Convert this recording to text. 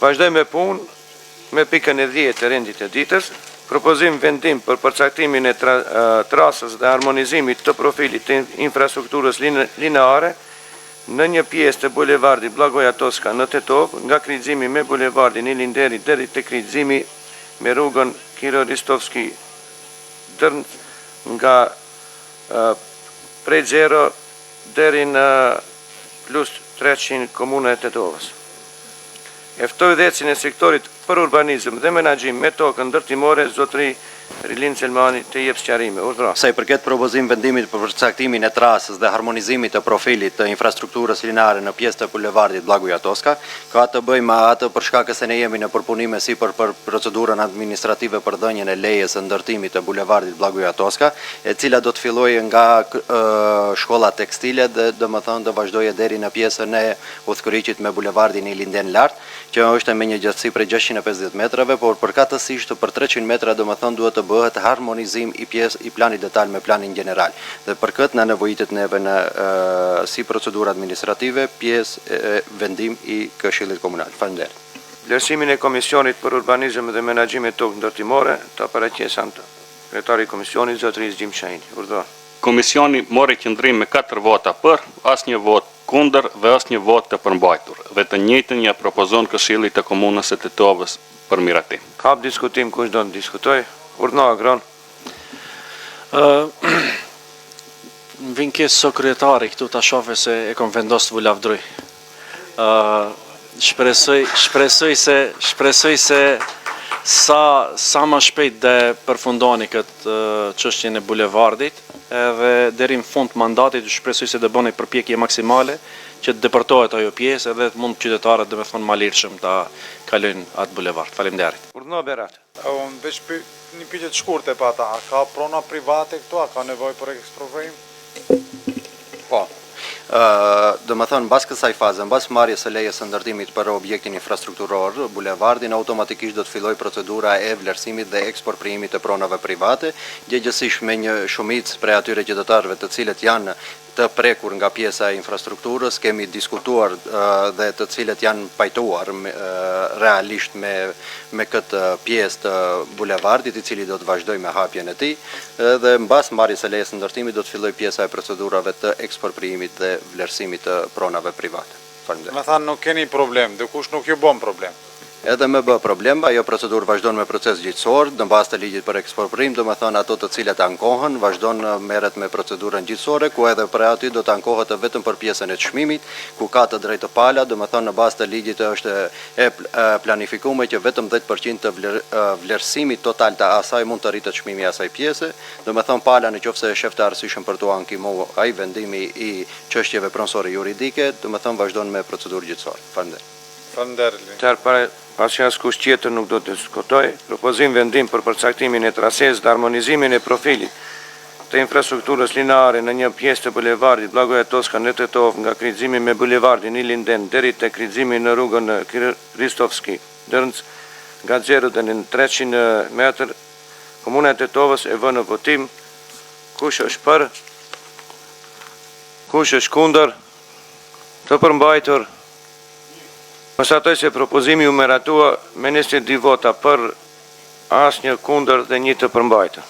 Vazhdoj me punë me pikën e 10 të rendit të ditës, propozim vendim për përcaktimin e trasës dhe harmonizimit të profilit të infrastrukturës lineare në një pjesë të bulevardit Blagoja Toska në Tetov, nga kryqëzimi me bulevardin Ilinderi deri te kryqëzimi me rrugën Kiro Ristovski Dërnc, nga prej 0 deri në plus 300 komune e Tetovës. Eftoj dhecin e sektorit për urbanizëm dhe menaxhim me tokën ndërtimore, zotëri Rilin Selmani të jep sqarime. Urdhëro. Sa i përket propozim vendimit për përcaktimin e trasës dhe harmonizimit të profilit të infrastrukturës lineare në pjesë të bulevardit Blagoja Toska, ka të bëjë me atë për shkak se ne jemi në përpunime sipër për procedurën administrative për dhënien e lejes së ndërtimit të bulevardit Blagoja Toska, e cila do të fillojë nga shkolla tekstile dhe domethënë do vazhdojë deri në pjesën e udhkuriqit me bulevardin Ilinden lart, që është me një gjatësi prej 650 metrave, por përkatësisht për 300 metra domethënë duhet të bëhet harmonizim i planit detaj me planin general. Dhe për këtë na nevojitet neve në si procedurë administrative pjesë vendim i Këshillit Komunal. Faleminderit. Vlerësimin e Komisionit për Urbanizëm dhe Menaxhim të Tokë Ndërtimore të paraqesan kryetari i Komisionit zotëri Gjim Shahini. Urdhëro. Komisioni mori qëndrim me 4 vota për, asnjë vot kundër dhe asnjë vot të përmbajtur, dhe të njëjtën ja propozon Këshillit të Komunës së Tetovës për miratim. Ka diskutim kush do të diskutoj? Urdhëro Agron. Vin ke so kryetari këtu ta shohë se e kam vendosur vu lavdroj. Shpresoj se sa më shpejt dhe përfundoni këtë çështjen e bulevardit, edhe deri në fund mandatit shpresoj se do bëni përpjekje maksimale që të depërtohet ajo pjesë edhe të mund qytetarët domethënë malirshëm ta kalojnë atë bulevard. Faleminderit. Urdhëro Berat. Unë veç një pyetje të shkurtë pa ata. A ka prona private këtu? A ka nevojë për eksproprim? Po. Domethënë mbas kësaj faze, mbas marrjes së lejes së ndërtimit për objektin infrastrukturor, bulevardin automatikisht do të fillojë procedura e vlerësimit dhe ekspropriimit të pronave private, gjëgjësisht me një shumicë prej atyre qytetarëve të cilët janë të prekur nga pjesa e infrastrukturës, kemi diskutuar dhe të cilët janë pajtuar realisht me këtë pjesë të bulevardit, i cili do të vazhdojë me hapjen e tij, dhe mbas marrjes së lejes së ndërtimit do të fillojë pjesa e procedurave të ekspropriimit dhe vlerësimit të pronave private. Faleminderit. Me thanë nuk keni problem, dikush nuk ju bën problem. Edhe me bë problem, ajo procedurë vazhdon me proces gjyqësor, në bazë të ligjit për eksproprim, domethënë ato të cilat ankohen, vazhdon merret me procedurën gjyqësore, ku edhe për aty do të ankohet vetëm për pjesën e çmimit, ku ka të drejtë pala, domethënë në bazë të ligjit është e planifikuar që vetëm 10% të vlerësimit total të asaj mund të rritet çmimi i asaj pjese, domethënë pala nëse e shef të arsyeshëm për tu ankimuar ai vendimi i çështjeve pronësore juridike, domethënë vazhdon me procedurë gjyqësore. Faleminderit. Faleminderit. Pasi askush tjetër nuk do të diskutoj, propozim vendim për përcaktimin e trasës dhe harmonizimin e profilit të infrastrukturës lineare në një pjesë të bulevardit Blagoja Toska në Tetov, nga kryqëzimi me bulevardin Ilinden deri te kryqëzimi në rrugën Ristovski Dërnc, nga 0 deri në 300 metër, komuna e Tetovës e vë në votim. Kush është për? Kush është kundër? Të përmbajtur? Konstatoj se propozimi u meratua me 22 vota për, asnjë kundër dhe 1 të përmbajtur.